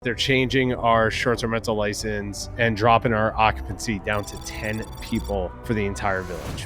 They're changing our short-term rental license and dropping our occupancy down to 10 people for the entire village.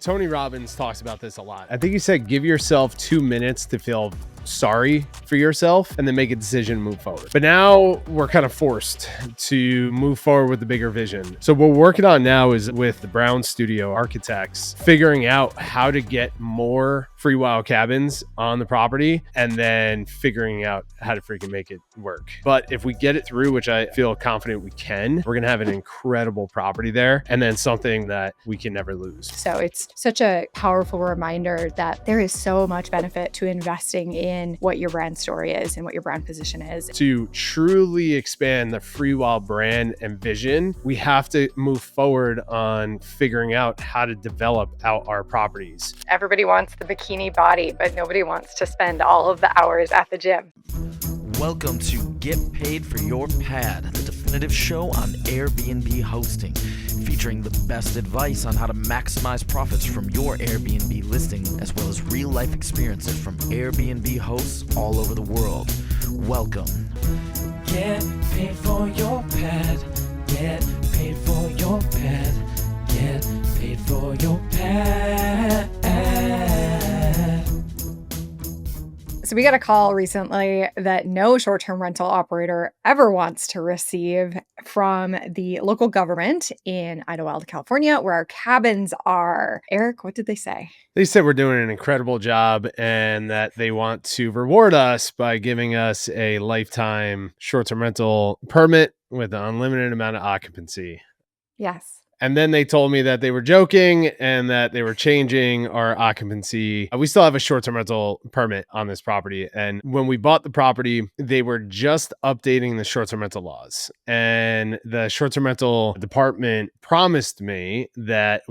Tony Robbins talks about this a lot. I think he said, give yourself 2 minutes to feel sorry for yourself and then make a decision and move forward. But now we're kind of forced to move forward with the bigger vision. So what we're working on now is with the Brown Studio architects, figuring out how to get more Freewyld cabins on the property and then figuring out how to freaking make it work. But if we get it through, which I feel confident we can, we're going to have an incredible property there and then something that we can never lose. So it's such a powerful reminder that there is so much benefit to investing in what your brand story is and what your brand position is. To truly expand the Freewyld brand and vision, we have to move forward on figuring out how to develop out our properties. Everybody wants the bikini body, but nobody wants to spend all of the hours at the gym. Welcome to Get Paid for Your Pad, the definitive show on Airbnb hosting, featuring the best advice on how to maximize profits from your Airbnb listing, as well as real-life experiences from Airbnb hosts all over the world. Welcome. Get paid for your pad. Get paid for your pad. Get paid for your pad. So we got a call recently that no short-term rental operator ever wants to receive from the local government in Idlewild, California, where our cabins are. Eric, what did they say? They said we're doing an incredible job and that they want to reward us by giving us a lifetime short-term rental permit with an unlimited amount of occupancy. Yes. And then they told me that they were joking and that they were changing our occupancy. We still have a short-term rental permit on this property. And when we bought the property, they were just updating the short-term rental laws. And the short-term rental department promised me that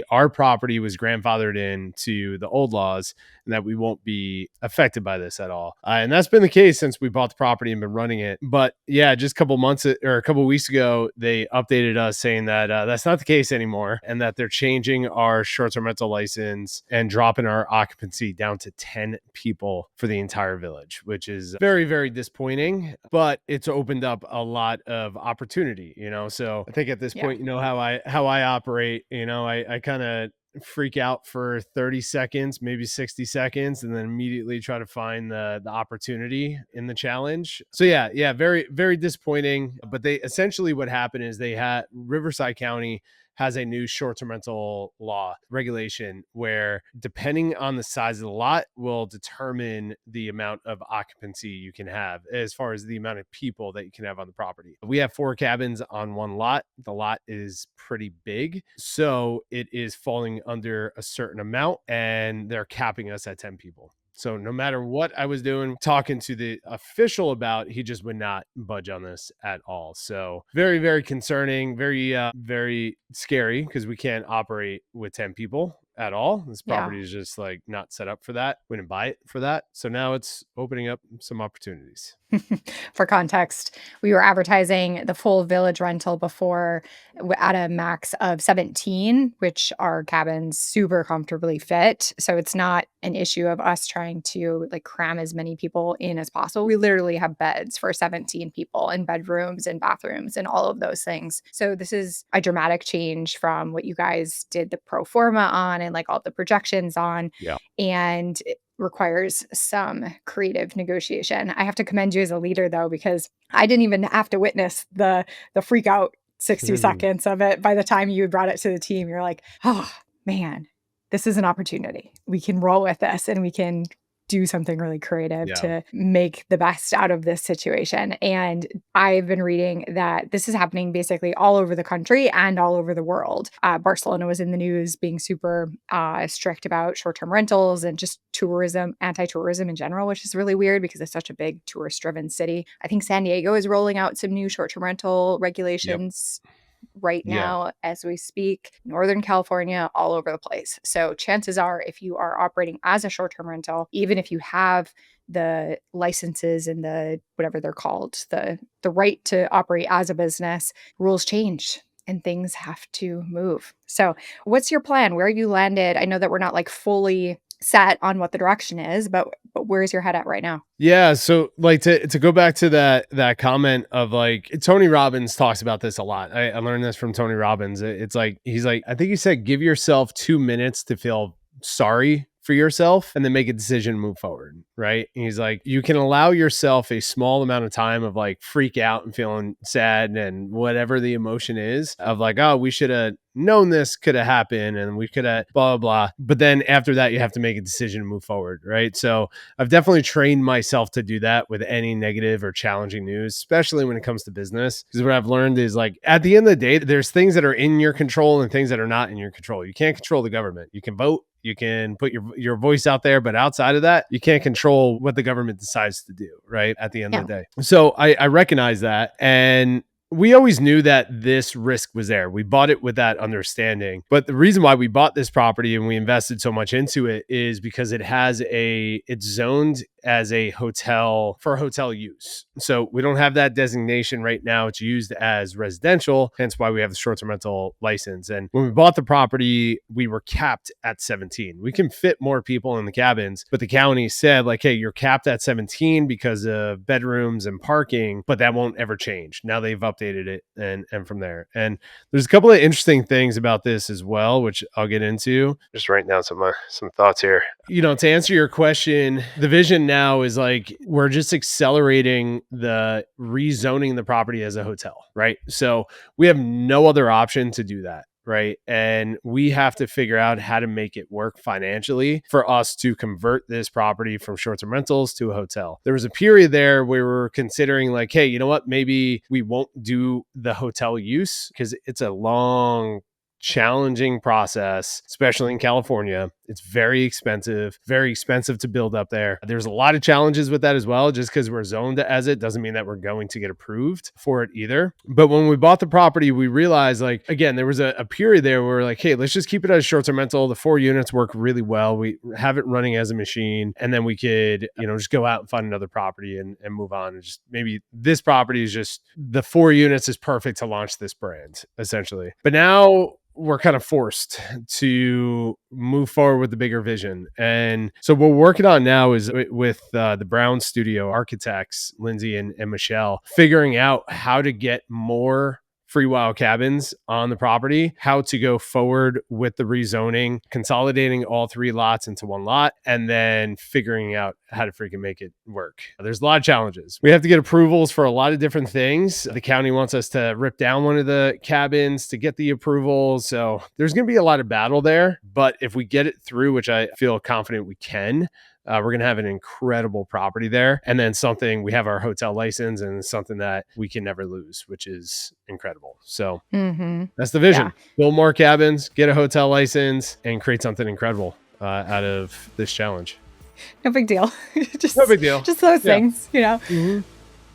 our property was grandfathered into the old laws and that we won't be affected by this at all. And that's been the case since we bought the property and been running it. But yeah, just a couple weeks ago, they updated us saying that that's not the case anymore and that they're changing our short-term rental license and dropping our occupancy down to 10 people for the entire village, which is very, very disappointing, but it's opened up a lot of opportunity, So I think at this point, how I operate, I kind of freak out for 30 seconds, maybe 60 seconds, and then immediately try to find the opportunity in the challenge. So yeah, very, very disappointing. But they essentially, what happened is they had Riverside County has a new short-term rental law regulation where depending on the size of the lot will determine the amount of occupancy you can have as far as the amount of people that you can have on the property. We have 4 cabins on one lot. The lot is pretty big, so it is falling under a certain amount and they're capping us at 10 people. So no matter what I was doing, talking to the official about, he just would not budge on this at all. So very, very concerning, very, very scary because we can't operate with 10 people at all. This property is just like not set up for that. We didn't buy it for that. So now it's opening up some opportunities. For context, we were advertising the full village rental before at a max of 17, which our cabins super comfortably fit. So it's not an issue of us trying to cram as many people in as possible. We literally have beds for 17 people and bedrooms and bathrooms and all of those things. So this is a dramatic change from what you guys did the pro forma on and all the projections on. Yeah. And requires some creative negotiation. I have to commend you as a leader though, because I didn't even have to witness the freak out 60 seconds of it. By the time you brought it to the team, you're like, oh man, this is an opportunity. We can roll with this and we can do something really creative to make the best out of this situation. And I've been reading that this is happening basically all over the country and all over the world. Barcelona was in the news being super strict about short-term rentals and just tourism, anti-tourism in general, which is really weird because it's such a big tourist-driven city. I think San Diego is rolling out some new short-term rental regulations right now as we speak. Northern California, all over the place. So chances are, if you are operating as a short-term rental, even if you have the licenses and the whatever they're called, the right to operate as a business, rules change and things have to move. So what's your plan? Where you landed? I know that we're not fully set on what the direction is, but where's your head at right now? Yeah. So like to go back to that comment of like Tony Robbins talks about this a lot. I learned this from Tony Robbins. It's like, he's like, I think he said, give yourself 2 minutes to feel sorry for yourself and then make a decision and move forward. Right. And he's like, you can allow yourself a small amount of time of like freak out and feeling sad and whatever the emotion is of like, oh, we should have known this could have happened and we could have blah, blah, blah. But then after that, you have to make a decision and move forward. Right. So I've definitely trained myself to do that with any negative or challenging news, especially when it comes to business. Because what I've learned is like at the end of the day, there's things that are in your control and things that are not in your control. You can't control the government. You can vote. You can put your voice out there, but outside of that, you can't control what the government decides to do, right? At the end of the day. So I recognize that. And we always knew that this risk was there. We bought it with that understanding. But the reason why we bought this property and we invested so much into it is because it's zoned as a hotel for hotel use. So we don't have that designation right now. It's used as residential, hence why we have the short-term rental license. And when we bought the property, we were capped at 17. We can fit more people in the cabins, but the county said like, hey, you're capped at 17 because of bedrooms and parking, but that won't ever change. Now they've updated it and from there. And there's a couple of interesting things about this as well, which I'll get into. Just writing down some thoughts here. You know, to answer your question, the vision now is like we're just accelerating the rezoning the property as a hotel, right? So we have no other option to do that. Right. And we have to figure out how to make it work financially for us to convert this property from short-term rentals to a hotel. There was a period there where we were considering like, hey, you know what? Maybe we won't do the hotel use because it's a long, challenging process, especially in California. It's very expensive to build up there. There's a lot of challenges with that as well. Just because we're zoned as it doesn't mean that we're going to get approved for it either. But when we bought the property, we realized like, again, there was a period there where we're like, hey, let's just keep it as a short-term rental. The 4 units work really well. We have it running as a machine and then we could, just go out and find another property and move on. And just maybe this property is just the 4 units is perfect to launch this brand essentially. But now we're kind of forced to move forward with the bigger vision. And so what we're working on now is with the Brown Studio architects, Lindsay and Michelle, figuring out how to get more Freewyld cabins on the property, how to go forward with the rezoning, consolidating all 3 lots into 1 lot, and then figuring out how to freaking make it work. There's a lot of challenges. We have to get approvals for a lot of different things. The county wants us to rip down one of the cabins to get the approval. So there's going to be a lot of battle there. But if we get it through, which I feel confident we can, we're going to have an incredible property there. And then we have our hotel license and something that we can never lose, which is incredible. So that's the vision. Yeah. Build more cabins, get a hotel license, and create something incredible out of this challenge. No big deal. No big deal. Just those things,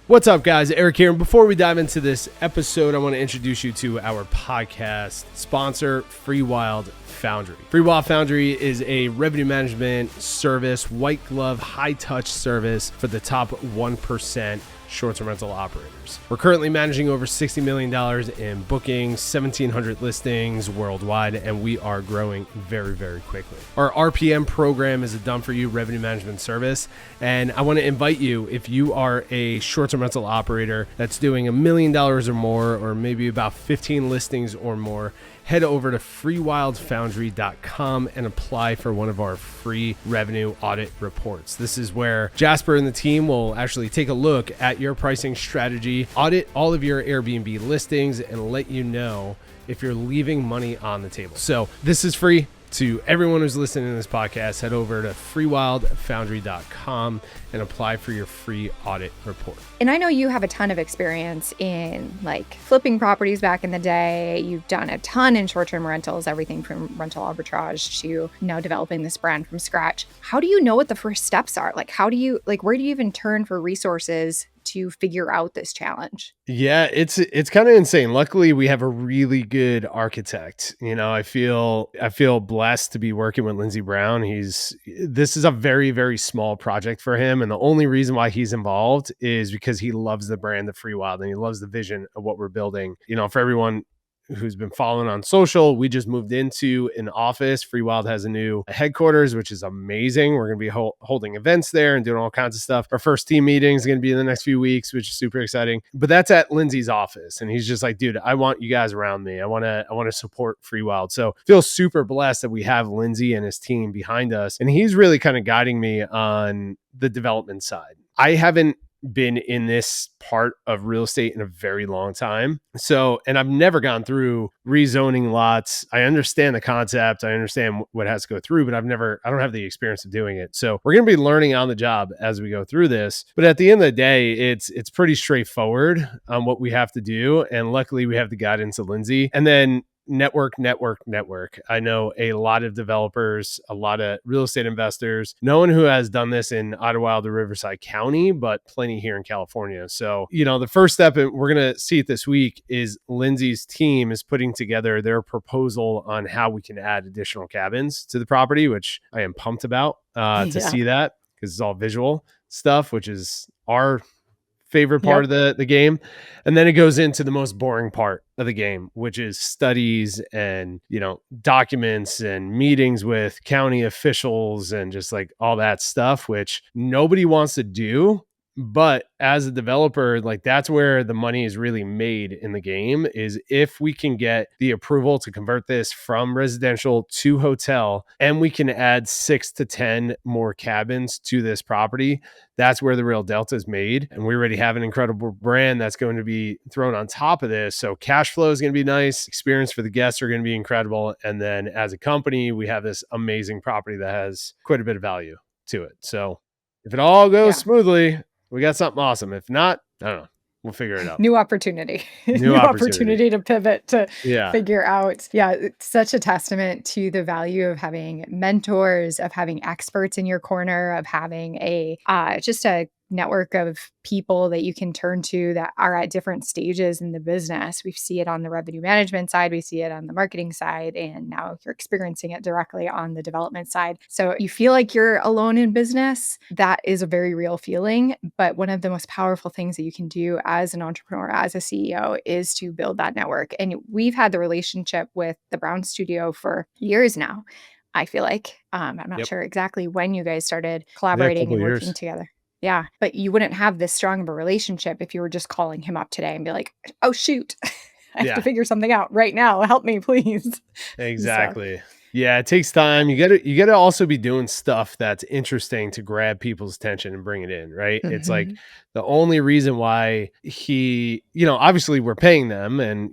What's up, guys? Eric here. And before we dive into this episode, I want to introduce you to our podcast sponsor, Freewyld Foundry. Freewyld Foundry is a revenue management service, white glove, high touch service for the top 1% short-term rental operators. We're currently managing over $60 million in bookings, 1,700 listings worldwide, and we are growing very, very quickly. Our RPM program is a done-for-you revenue management service, and I want to invite you, if you are a short-term rental operator that's doing $1 million or more, or maybe about 15 listings or more, head over to freewildfoundry.com and apply for one of our free revenue audit reports. This is where Jasper and the team will actually take a look at your pricing strategy, audit all of your Airbnb listings, and let you know if you're leaving money on the table. So this is free. To everyone who's listening to this podcast, head over to freewildfoundry.com and apply for your free audit report. And I know you have a ton of experience in like flipping properties back in the day. You've done a ton in short-term rentals, everything from rental arbitrage to now developing this brand from scratch. How do you know what the first steps are? Like, where do you even turn for resources to figure out this challenge? Yeah, it's kind of insane. Luckily, we have a really good architect. I feel blessed to be working with Lindsay Brown. This is a very, very small project for him. And the only reason why he's involved is because he loves the brand of Freewyld and he loves the vision of what we're building. For everyone who's been following on social, we just moved into an office. Freewyld has a new headquarters, which is amazing. We're going to be holding events there and doing all kinds of stuff. Our first team meeting is going to be in the next few weeks, which is super exciting. But that's at Lindsay's office. And he's just like, dude, I want you guys around me. I want to support Freewyld. So feel super blessed that we have Lindsay and his team behind us. And he's really kind of guiding me on the development side. I haven't been in this part of real estate in a very long time. So, and I've never gone through rezoning lots. I understand the concept. I understand what has to go through, but I don't have the experience of doing it. So we're going to be learning on the job as we go through this. But at the end of the day, it's pretty straightforward on what we have to do. And luckily we have the guidance of Lindsay. And then network. I know a lot of developers, a lot of real estate investors, no one who has done this in Ottawa or Riverside County, but plenty here in California. So, the first step, and we're going to see it this week, is Lindsay's team is putting together their proposal on how we can add additional cabins to the property, which I am pumped about to see that, because it's all visual stuff, which is our favorite part of the game. And then it goes into the most boring part of the game, which is studies and, documents and meetings with county officials and just like all that stuff, which nobody wants to do. But as a developer, like that's where the money is really made in the game, is if we can get the approval to convert this from residential to hotel, and we can add 6 to 10 more cabins to this property, that's where the real delta is made. And we already have an incredible brand that's going to be thrown on top of this. So cash flow is going to be nice. Experience for the guests are going to be incredible. And then as a company, we have this amazing property that has quite a bit of value to it. So if it all goes smoothly, we got something awesome. If not, I don't know. We'll figure it out. New opportunity. New opportunity to pivot, to figure out. Yeah, it's such a testament to the value of having mentors, of having experts in your corner, of having just a network of people that you can turn to that are at different stages in the business. We see it on the revenue management side, we see it on the marketing side, and now you're experiencing it directly on the development side. So you feel like you're alone in business. That is a very real feeling. But one of the most powerful things that you can do as an entrepreneur, as a CEO, is to build that network. And we've had the relationship with the Brown Studio for years now. I feel like I'm not sure exactly when you guys started collaborating and working together. Yeah. But you wouldn't have this strong of a relationship if you were just calling him up today and be like, oh, shoot, I have to figure something out right now. Help me, please. Exactly. Yeah, it takes time. You got to also be doing stuff that's interesting to grab people's attention and bring it in, right? Mm-hmm. It's like the only reason why he, obviously we're paying them, and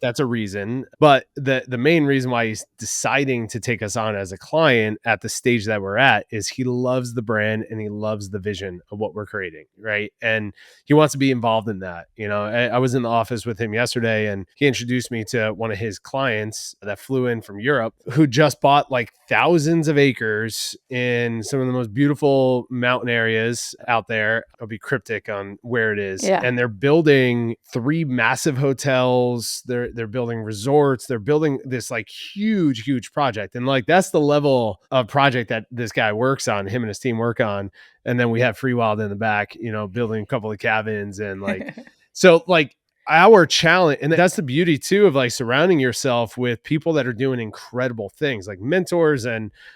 that's a reason, but the main reason why he's deciding to take us on as a client at the stage that we're at is he loves the brand and he loves the vision of what we're creating, right? And he wants to be involved in that. I was in the office with him yesterday, and he introduced me to one of his clients that flew in from Europe, who just bought like thousands of acres in some of the most beautiful mountain areas out there. I'll be cryptic on where it is. Yeah. And they're building 3 massive hotels. They're building resorts. They're building this like huge project. And like, that's the level of project that this guy works on, him and his team work on. And then we have Freewyld in the back, building a couple of cabins and like, so like, our challenge, and that's the beauty too of like surrounding yourself with people that are doing incredible things, like mentors,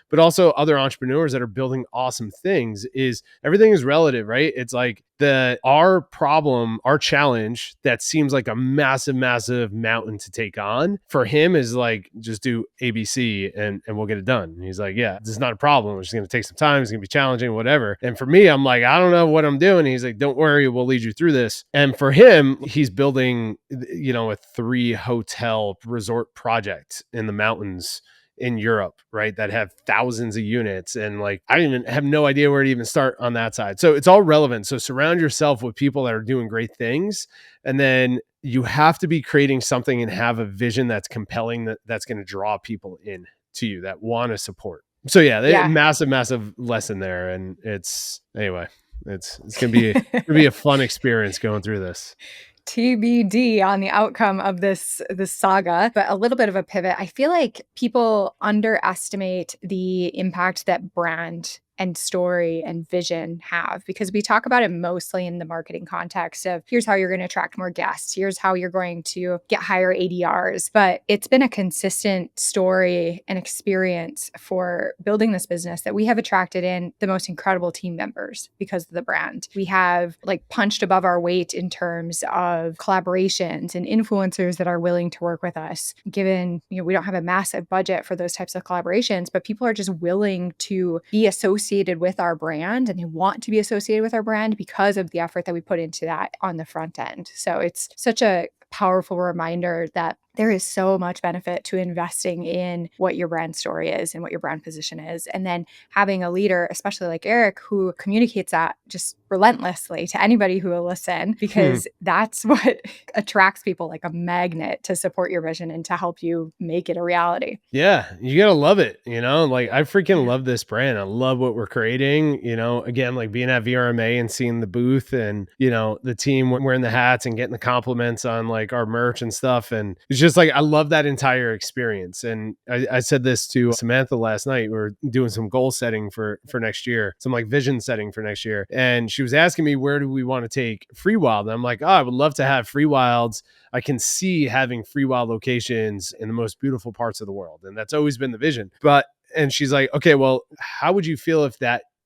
but also other entrepreneurs that are building awesome things, is everything is relative, right? It's like our problem, our challenge that seems like a massive mountain to take on, for him is like, just do ABC and we'll get it done. And he's like, yeah, this is not a problem. It's just going to take some time. It's going to be challenging, whatever. And for me, I'm like, I don't know what I'm doing. And he's like, don't worry, we'll lead you through this. And for him, he's building, a 3 hotel resort project in the mountains in Europe, right? That have thousands of units. And like, I even have no idea where to even start on that side. So it's all relevant. So surround yourself with people that are doing great things. And then you have to be creating something and have a vision that's compelling, that's going to draw people in to you that want to support. So massive lesson there. And it's going to be a fun experience going through this. TBD on the outcome of this saga, but a little bit of a pivot. I feel like people underestimate the impact that brand and story and vision have? Because we talk about it mostly in the marketing context of here's how you're going to attract more guests, here's how you're going to get higher ADRs. But it's been a consistent story and experience for building this business that we have attracted in the most incredible team members because of the brand. We have like punched above our weight in terms of collaborations and influencers that are willing to work with us, given, we don't have a massive budget for those types of collaborations, but people are just willing to be associated with our brand and they want to be associated with our brand because of the effort that we put into that on the front end. So it's such a powerful reminder that there is so much benefit to investing in what your brand story is and what your brand position is. And then having a leader, especially like Eric, who communicates that just relentlessly to anybody who will listen, because that's what attracts people like a magnet to support your vision and to help you make it a reality. Yeah, you gotta love it. Like I freaking love this brand. I love what we're creating. Again, like being at VRMA and seeing the booth and, the team wearing the hats and getting the compliments on like our merch and stuff. And it's just like, I love that entire experience. And I said this to Samantha last night. We were doing some goal setting for next year, some like vision setting for next year. And she was asking me, where do we want to take Freewyld? And I'm like, I would love to have Freewylds. I can see having Freewyld locations in the most beautiful parts of the world. And that's always been the vision. And she's like, okay, well, how would you feel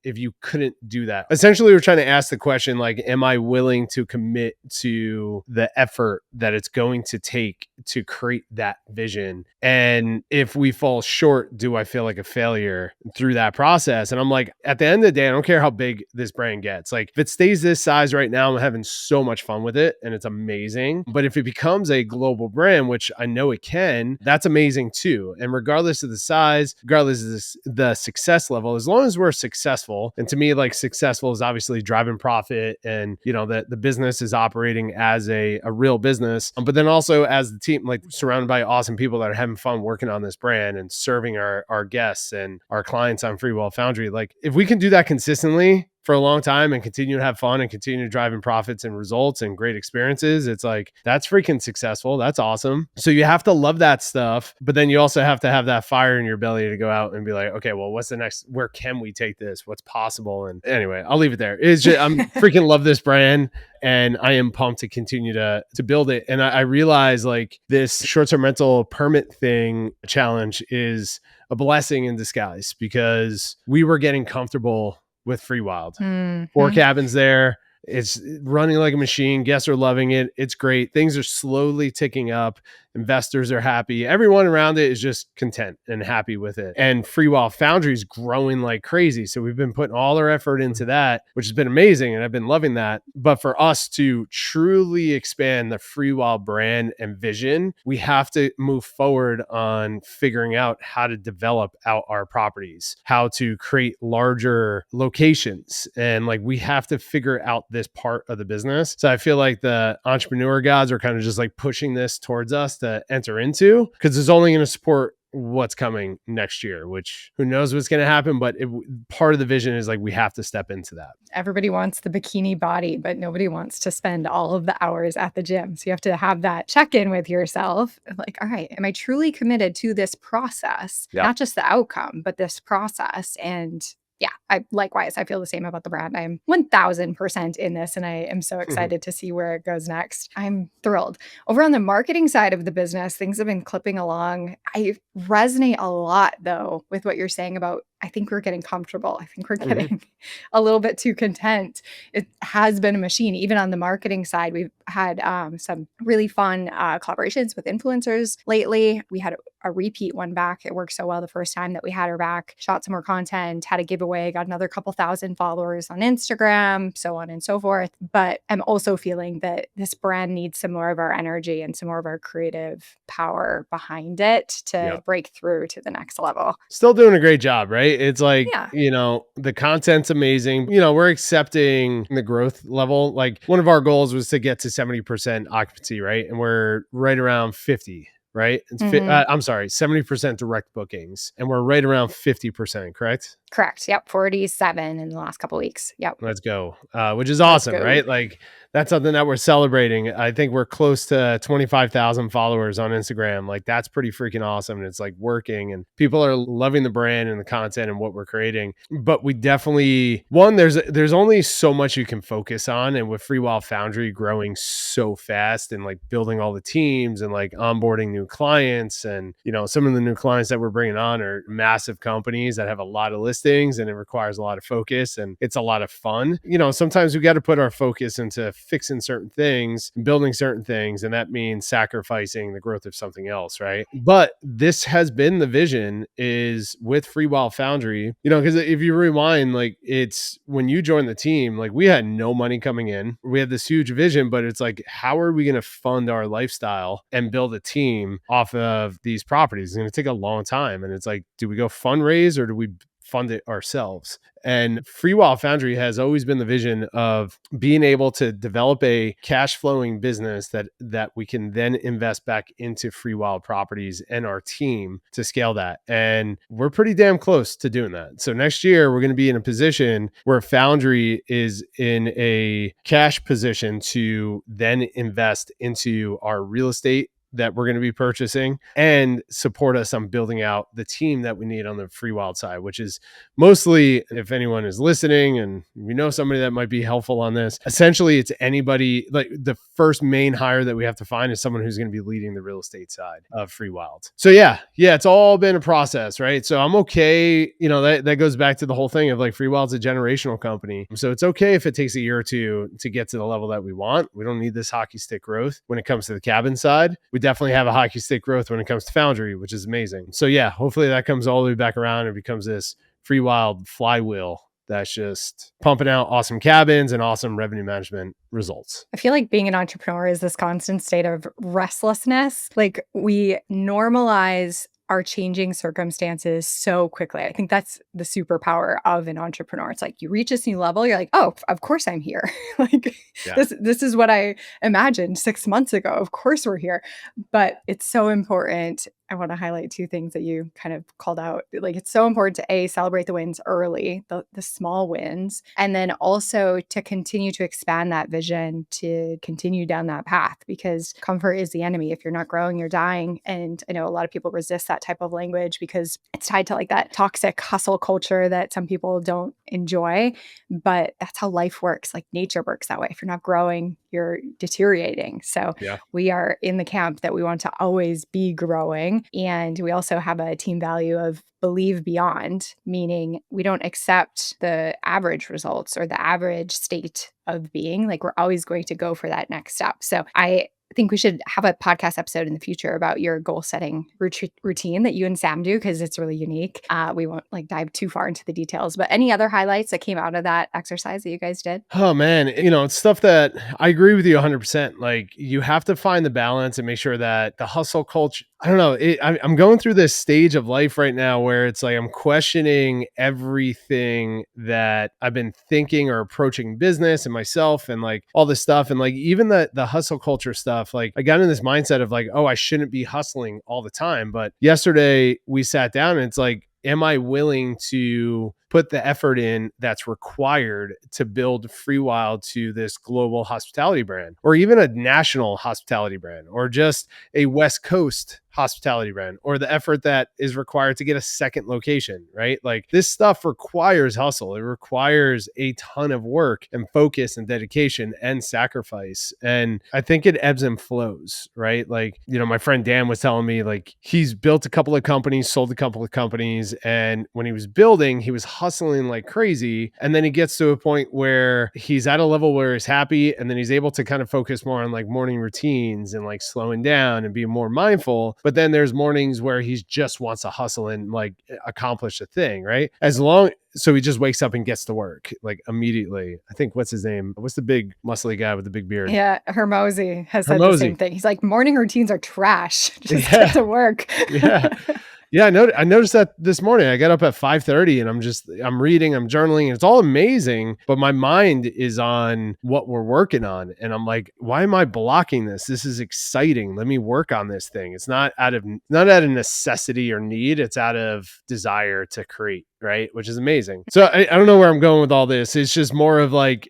if you couldn't do that? Essentially, we're trying to ask the question, like, am I willing to commit to the effort that it's going to take to create that vision? And if we fall short, do I feel like a failure through that process? And I'm like, at the end of the day, I don't care how big this brand gets. Like, if it stays this size right now, I'm having so much fun with it and it's amazing. But if it becomes a global brand, which I know it can, that's amazing too. And regardless of the size, regardless of the success level, as long as we're successful, and to me, like successful is obviously driving profit and, that the business is operating as a real business. But then also as the team, like surrounded by awesome people that are having fun working on this brand and serving our guests and our clients on Freewyld Foundry. Like if we can do that consistently for a long time and continue to have fun and continue driving profits and results and great experiences, it's like, that's freaking successful. That's awesome. So you have to love that stuff, but then you also have to have that fire in your belly to go out and be like, okay, well, what's the next, where can we take this? What's possible? And anyway, I'll leave it there. It's just, I'm freaking love this brand and I am pumped to continue to build it. And I realize like this short-term rental permit thing challenge is a blessing in disguise because we were getting comfortable with Freewyld. 4 cabins there. It's running like a machine. Guests are loving it. It's great. Things are slowly ticking up. Investors are happy. Everyone around it is just content and happy with it. And Freewyld Foundry is growing like crazy. So we've been putting all our effort into that, which has been amazing. And I've been loving that. But for us to truly expand the Freewyld brand and vision, we have to move forward on figuring out how to develop out our properties, how to create larger locations. And like, we have to figure out this part of the business. So I feel like the entrepreneur gods are kind of just like pushing this towards us to enter into, because it's only going to support what's coming next year, which who knows what's going to happen. But part of the vision is like, we have to step into that. Everybody wants the bikini body, but nobody wants to spend all of the hours at the gym. So you have to have that check-in with yourself. Like, all right, am I truly committed to this process? Yeah. Not just the outcome, but this process. And yeah, I feel the same about the brand. I'm 1000% in this and I am so excited to see where it goes next. I'm thrilled. Over on the marketing side of the business, things have been clipping along. I resonate a lot though with what you're saying about, I think we're getting comfortable. I think we're getting a little bit too content. It has been a machine. Even on the marketing side, we've had some really fun collaborations with influencers lately. We had a repeat one back. It worked so well the first time that we had her back. Shot some more content, had a giveaway, got another couple thousand followers on Instagram, so on and so forth. But I'm also feeling that this brand needs some more of our energy and some more of our creative power behind it to break through to the next level. Still doing a great job, right? It's like, the content's amazing. We're accepting the growth level. Like one of our goals was to get to 70% occupancy, right? And we're right around 50. Right? It's I'm sorry, 70% direct bookings. And we're right around 50%, correct? Correct. Yep. 47 in the last couple of weeks. Yep. Let's go. Which is awesome, right? Like that's something that we're celebrating. I think we're close to 25,000 followers on Instagram. Like that's pretty freaking awesome. And it's like working and people are loving the brand and the content and what we're creating. But we definitely, there's only so much you can focus on. And with Freewyld Foundry growing so fast and like building all the teams and like onboarding new clients, and some of the new clients that we're bringing on are massive companies that have a lot of listings, and it requires a lot of focus and it's a lot of fun. Sometimes we got to put our focus into fixing certain things, building certain things, and that means sacrificing the growth of something else, right? But this has been the vision, is with Freewyld Foundry, because if you rewind, like it's when you joined the team, like we had no money coming in. We had this huge vision, but it's like, how are we going to fund our lifestyle and build a team off of these properties? It's going to take a long time. And it's like, do we go fundraise or do we fund it ourselves? And Freewyld Foundry has always been the vision of being able to develop a cash flowing business that we can then invest back into Freewyld properties and our team to scale that. And we're pretty damn close to doing that. So next year, we're going to be in a position where Foundry is in a cash position to then invest into our real estate that we're going to be purchasing and support us on building out the team that we need on the Freewyld side, which is mostly, if anyone is listening and somebody that might be helpful on this, essentially it's anybody. Like the first main hire that we have to find is someone who's going to be leading the real estate side of Freewyld. So yeah, it's all been a process, right? So I'm okay. That goes back to the whole thing of like Freewild's a generational company. So it's okay if it takes a year or two to get to the level that we want. We don't need this hockey stick growth when it comes to the cabin side. We definitely have a hockey stick growth when it comes to Foundry, which is amazing. So yeah, hopefully that comes all the way back around and becomes this Freewyld flywheel that's just pumping out awesome cabins and awesome revenue management results. I feel like being an entrepreneur is this constant state of restlessness. Like we normalize our changing circumstances so quickly. I think that's the superpower of an entrepreneur. It's like you reach this new level, you're like, oh, of course I'm here. Like this is what I imagined 6 months ago. Of course we're here. But it's so important. I want to highlight two things that you kind of called out. Like it's so important to celebrate the wins early, the small wins, and then also to continue to expand that vision, to continue down that path, because comfort is the enemy. If you're not growing, you're dying. And I know a lot of people resist that type of language because it's tied to like that toxic hustle culture that some people don't enjoy, but that's how life works. Like nature works that way. If you're not growing, you're deteriorating. So we are in the camp that we want to always be growing. And we also have a team value of believe beyond, meaning we don't accept the average results or the average state of being. Like we're always going to go for that next step. So I think we should have a podcast episode in the future about your goal setting routine that you and Sam do, because it's really unique. We won't like dive too far into the details, but any other highlights that came out of that exercise that you guys did? Oh man, it's stuff that I agree with you 100%. Like you have to find the balance and make sure that the hustle culture, I don't know. I'm going through this stage of life right now where it's like I'm questioning everything that I've been thinking or approaching business and myself and like all this stuff. And like even the hustle culture stuff, like I got in this mindset of like, oh, I shouldn't be hustling all the time. But yesterday we sat down and it's like, am I willing to put the effort in that's required to build Freewyld to this global hospitality brand, or even a national hospitality brand, or just a West Coast hospitality brand, or the effort that is required to get a second location, right? Like this stuff requires hustle. It requires a ton of work and focus and dedication and sacrifice. And I think it ebbs and flows, right? Like, my friend Dan was telling me like he's built a couple of companies, sold a couple of companies. And when he was building, he was hustling like crazy. And then he gets to a point where he's at a level where he's happy. And then he's able to kind of focus more on like morning routines and like slowing down and being more mindful. But then there's mornings where he just wants to hustle and like accomplish a thing, right? So he just wakes up and gets to work like immediately. I think what's his name? What's the big muscly guy with the big beard? Yeah, Hermosi has said the same thing. He's like, morning routines are trash. Just get to work. Yeah. Yeah, I noticed that this morning. I got up at 5:30 and I'm reading, I'm journaling, and it's all amazing, but my mind is on what we're working on. And I'm like, why am I blocking this? This is exciting. Let me work on this thing. It's not out of necessity or need. It's out of desire to create, right? Which is amazing. So I don't know where I'm going with all this. It's just more of like,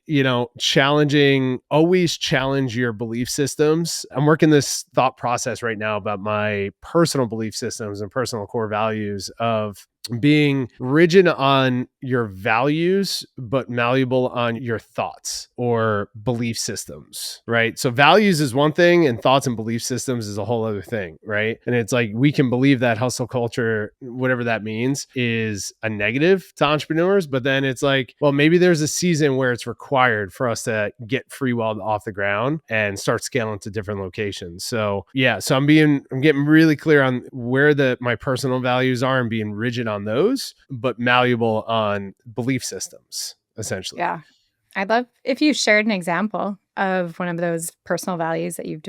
always challenge your belief systems. I'm working this thought process right now about my personal belief systems and personal core values of being rigid on your values, but malleable on your thoughts or belief systems, right? So values is one thing and thoughts and belief systems is a whole other thing, right? And it's like, we can believe that hustle culture, whatever that means, is a negative to entrepreneurs, but then it's like, well, maybe there's a season where it's required for us to get Freewyld off the ground and start scaling to different locations. So yeah, so I'm getting really clear on where my personal values are and being rigid on those, but malleable on belief systems, essentially. Yeah. I'd love if you shared an example of one of those personal values that you've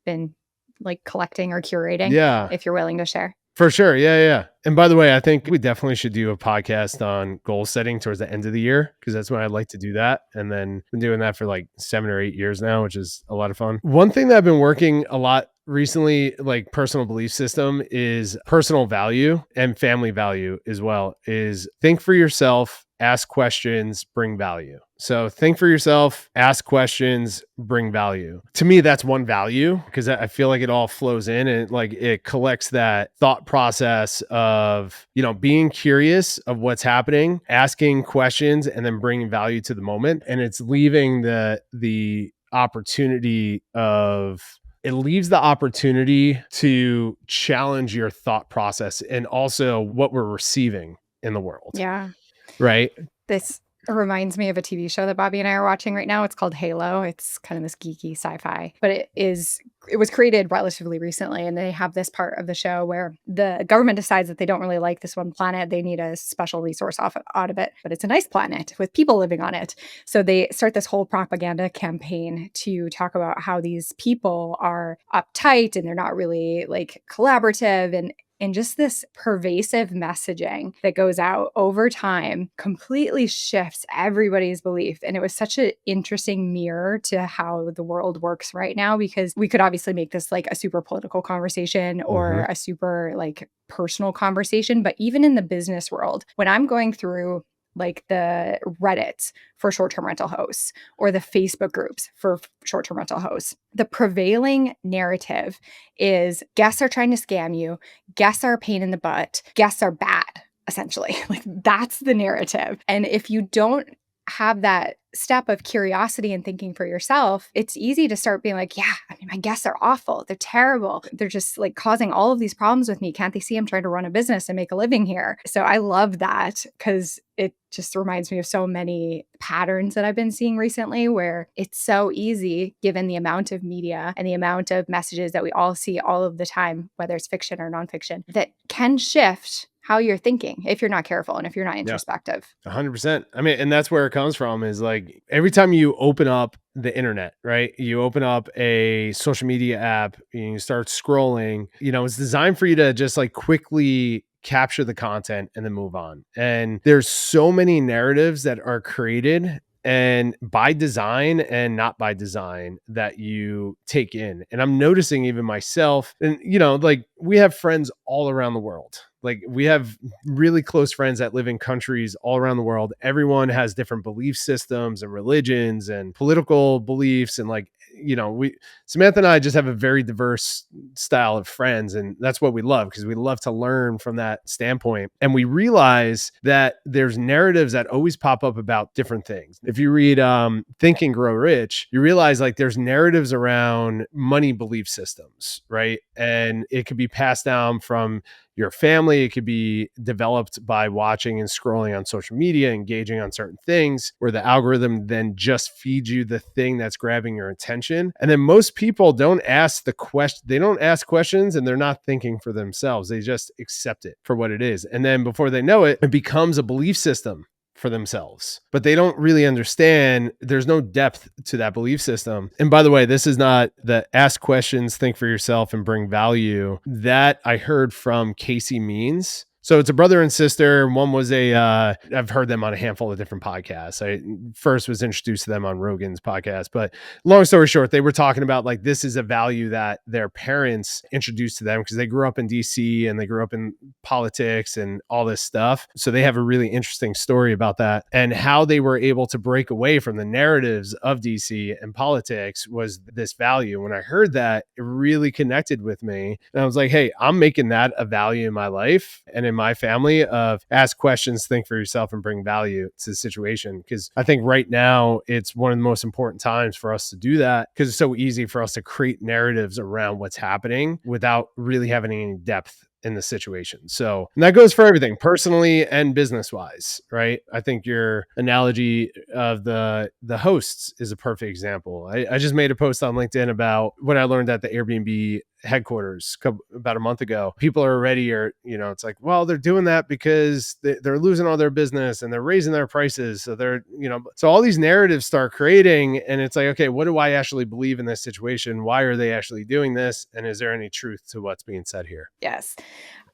been like collecting or curating. Yeah. If you're willing to share. For sure. Yeah. And by the way, I think we definitely should do a podcast on goal setting towards the end of the year, because that's when I'd like to do that. And then been doing that for like 7 or 8 years now, which is a lot of fun. One thing that I've been working a lot recently, like personal belief system, is personal value and family value as well, is think for yourself, ask questions, bring value. So think for yourself, ask questions, bring value. To me, that's one value, because I feel like it all flows in and like it collects that thought process of, being curious of what's happening, asking questions, and then bringing value to the moment. And it's leaving the opportunity of, it leaves the opportunity to challenge your thought process and also what we're receiving in the world. Yeah. Right. This reminds me of a TV show that Bobby and I are watching right now. It's called Halo. It's kind of this geeky sci-fi, but it was created relatively recently. And they have this part of the show where the government decides that they don't really like this one planet. They need a special resource out of it, but it's a nice planet with people living on it. So they start this whole propaganda campaign to talk about how these people are uptight and they're not really like collaborative, and just this pervasive messaging that goes out over time completely shifts everybody's belief. And it was such an interesting mirror to how the world works right now, because we could obviously make this like a super political conversation or a super like personal conversation. But even in the business world, when I'm going through like the Reddit for short-term rental hosts or the Facebook groups for short-term rental hosts, the prevailing narrative is guests are trying to scam you, guests are a pain in the butt, guests are bad, essentially. Like that's the narrative. And if you don't have that step of curiosity and thinking for yourself, it's easy to start being like, yeah, I mean, my guests are awful. They're terrible. They're just like causing all of these problems with me. Can't they see I'm trying to run a business and make a living here? So I love that, because it just reminds me of so many patterns that I've been seeing recently, where it's so easy, given the amount of media and the amount of messages that we all see all of the time, whether it's fiction or nonfiction, that can shift how you're thinking if you're not careful and if you're not introspective. 100%. I mean, and that's where it comes from, is like every time you open up the internet, right? You open up a social media app and you start scrolling, it's designed for you to just like quickly capture the content and then move on. And there's so many narratives that are created and by design and not by design that you take in. And I'm noticing even myself, and like we have friends all around the world. Like we have really close friends that live in countries all around the world. Everyone has different belief systems and religions and political beliefs. And like, Samantha and I just have a very diverse style of friends. And that's what we love, because we love to learn from that standpoint. And we realize that there's narratives that always pop up about different things. If you read Think and Grow Rich, you realize like there's narratives around money belief systems, right? And it could be passed down from your family. It could be developed by watching and scrolling on social media, engaging on certain things, where the algorithm then just feeds you the thing that's grabbing your attention. And then most people don't ask the question. They don't ask questions, and they're not thinking for themselves. They just accept it for what it is. And then before they know it, it becomes a belief system for themselves, but they don't really understand there's no depth to that belief system. And by the way, this is not the ask questions, think for yourself and bring value that I heard from Casey Means. So it's a brother and sister. One was I've heard them on a handful of different podcasts. I first was introduced to them on Rogan's podcast, but long story short, they were talking about like, this is a value that their parents introduced to them because they grew up in DC and they grew up in politics and all this stuff. So they have a really interesting story about that and how they were able to break away from the narratives of DC and politics was this value. When I heard that, it really connected with me. And I was like, hey, I'm making that a value in my life and in my family of ask questions, think for yourself and bring value to the situation. Because I think right now it's one of the most important times for us to do that because it's so easy for us to create narratives around what's happening without really having any depth in the situation. So and that goes for everything personally and business wise, right? I think your analogy of the hosts is a perfect example. I just made a post on LinkedIn about what I learned at the Airbnb headquarters about a month ago. People are already, it's like, well, they're doing that because they're losing all their business and they're raising their prices. So so all these narratives start creating and it's like, okay, what do I actually believe in this situation? Why are they actually doing this? And is there any truth to what's being said here? Yes.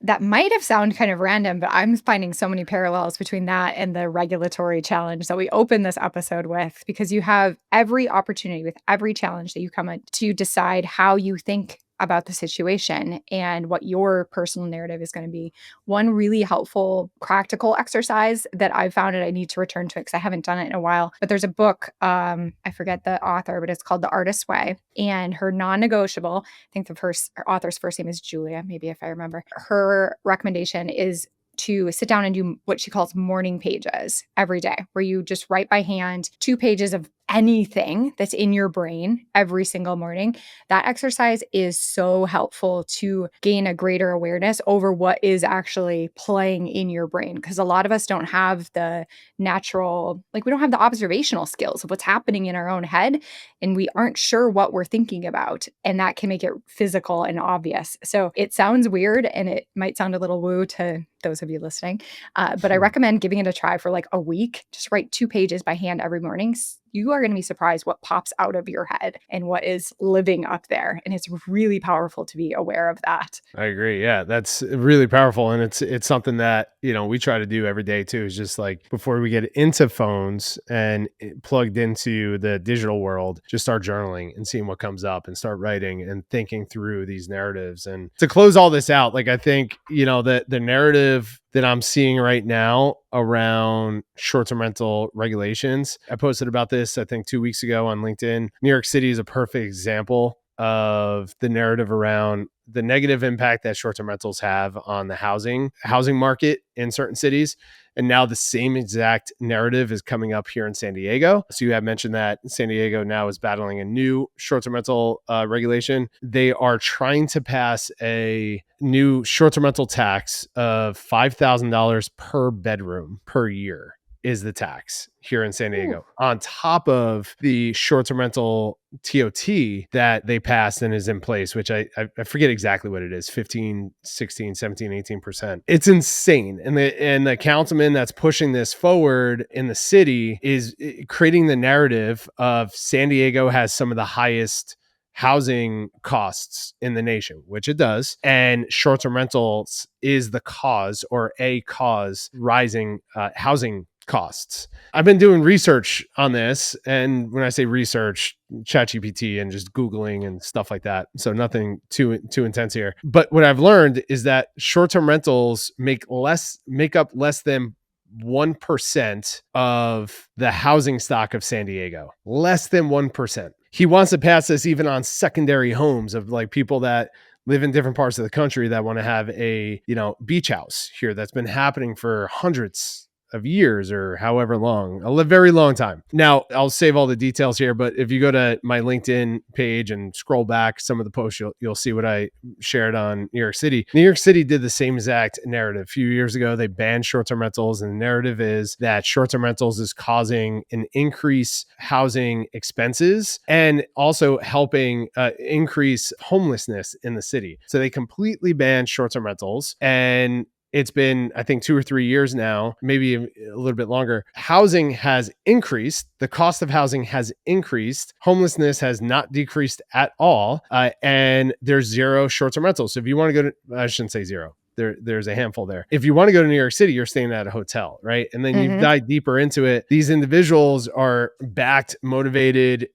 That might have sounded kind of random, but I'm finding so many parallels between that and the regulatory challenge that we opened this episode with, because you have every opportunity with every challenge that you come in to decide how you think about the situation and what your personal narrative is going to be. One really helpful practical exercise that I've found, and I need to return to it because I haven't done it in a while, but there's a book, I forget the author, but it's called The Artist's Way. And her non-negotiable, I think her author's first name is Julia, maybe if I remember, her recommendation is to sit down and do what she calls morning pages every day, where you just write by hand 2 pages of anything that's in your brain every single morning. That exercise is so helpful to gain a greater awareness over what is actually playing in your brain. Because a lot of us don't have the natural, we don't have the observational skills of what's happening in our own head, and we aren't sure what we're thinking about. And that can make it physical and obvious. So it sounds weird and it might sound a little woo to those of you listening, but I recommend giving it a try for a week. Just write 2 pages by hand every morning. You are going to be surprised what pops out of your head and what is living up there. And it's really powerful to be aware of that. I agree. Yeah, that's really powerful. And it's something that, we try to do every day too, is just before we get into phones and plugged into the digital world, just start journaling and seeing what comes up and start writing and thinking through these narratives. And to close all this out, I think, the narrative that I'm seeing right now around short-term rental regulations. I posted about this, I think 2 weeks ago on LinkedIn. New York City is a perfect example of the narrative around the negative impact that short-term rentals have on the housing market in certain cities. And now the same exact narrative is coming up here in San Diego. So you have mentioned that San Diego now is battling a new short-term rental regulation. They are trying to pass a new short-term rental tax of $5,000 per bedroom per year is the tax here in San Diego, on top of the short-term rental TOT that they passed and is in place, which I forget exactly what it is, 15, 16, 17, 18%. It's insane. And the councilman that's pushing this forward in the city is creating the narrative of San Diego has some of the highest housing costs in the nation, which it does. And short-term rentals is the cause or a cause rising housing costs. I've been doing research on this. And when I say research, ChatGPT and just Googling and stuff like that. So nothing too intense here. But what I've learned is that short-term rentals make up less than 1% of the housing stock of San Diego. Less than 1%. He wants to pass this even on secondary homes of people that live in different parts of the country that want to have a, beach house here. That's been happening for hundreds of years or however long, a very long time. Now, I'll save all the details here, but if you go to my LinkedIn page and scroll back some of the posts, you'll see what I shared on New York City. New York City did the same exact narrative. A few years ago, they banned short-term rentals, and the narrative is that short-term rentals is causing an increase housing expenses and also helping increase homelessness in the city. So they completely banned short-term rentals, and it's been, I think, 2 or 3 years now, maybe a little bit longer. Housing has increased. The cost of housing has increased. Homelessness has not decreased at all. And there's zero short-term rentals. So if you want to go to, I shouldn't say zero. There's a handful there. If you want to go to New York City, you're staying at a hotel, right? And then you dive deeper into it. These individuals are backed, motivated,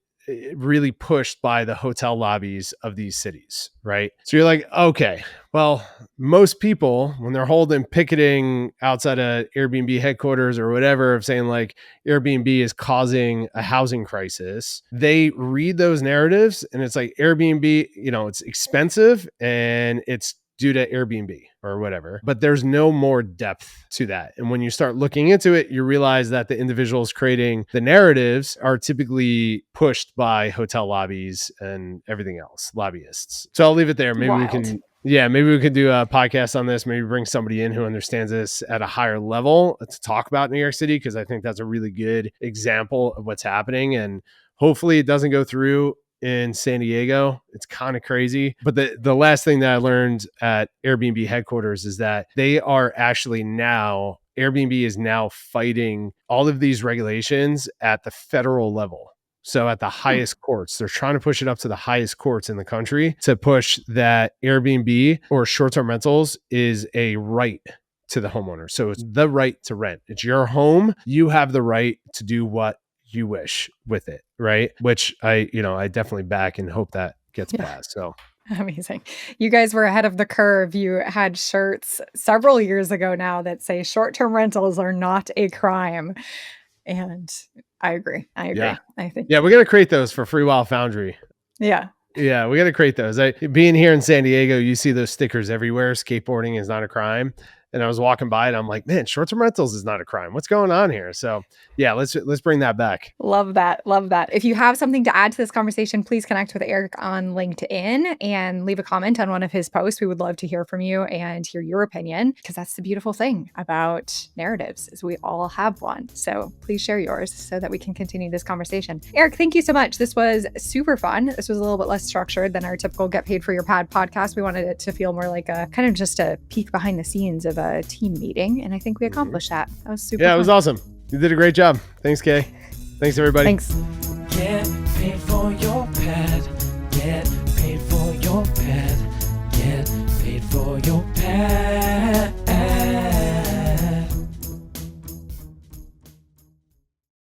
really pushed by the hotel lobbies of these cities, right? So you're like, okay, well, most people, when they're picketing outside of Airbnb headquarters or whatever, of saying like Airbnb is causing a housing crisis, they read those narratives and it's like Airbnb, it's expensive and it's due to Airbnb or whatever, but there's no more depth to that. And when you start looking into it, you realize that the individuals creating the narratives are typically pushed by hotel lobbies and everything else, lobbyists. So I'll leave it there. Maybe we can do a podcast on this. Maybe bring somebody in who understands this at a higher level to talk about New York City, because I think that's a really good example of what's happening. And hopefully it doesn't go through in San Diego. It's kind of crazy. But the last thing that I learned at Airbnb headquarters is that Airbnb is now fighting all of these regulations at the federal level. So at the highest courts, they're trying to push it up to the highest courts in the country to push that Airbnb or short-term rentals is a right to the homeowner. So it's the right to rent. It's your home. You have the right to do what you wish with it, right? Which I definitely back and hope that gets passed. So amazing. You guys were ahead of the curve. You had shirts several years ago now that say short-term rentals are not a crime. And I agree. Yeah. I think. Yeah, we're going to create those for Freewyld Foundry. Yeah. Yeah, we got to create those. Being here in San Diego, you see those stickers everywhere. Skateboarding is not a crime. And I was walking by and I'm like, man, short-term rentals is not a crime. What's going on here? So yeah, let's bring that back. Love that. Love that. If you have something to add to this conversation, please connect with Eric on LinkedIn and leave a comment on one of his posts. We would love to hear from you and hear your opinion, because that's the beautiful thing about narratives is we all have one. So please share yours so that we can continue this conversation. Eric, thank you so much. This was super fun. This was a little bit less structured than our typical Get Paid for Your Pad podcast. We wanted it to feel more like a kind of just a peek behind the scenes of a team meeting. And I think we accomplished that. That was super fun. It was awesome. You did a great job. Thanks, Kay. Thanks, everybody. Thanks. Get paid for your pad. Get paid for your pad. Get paid for your pad.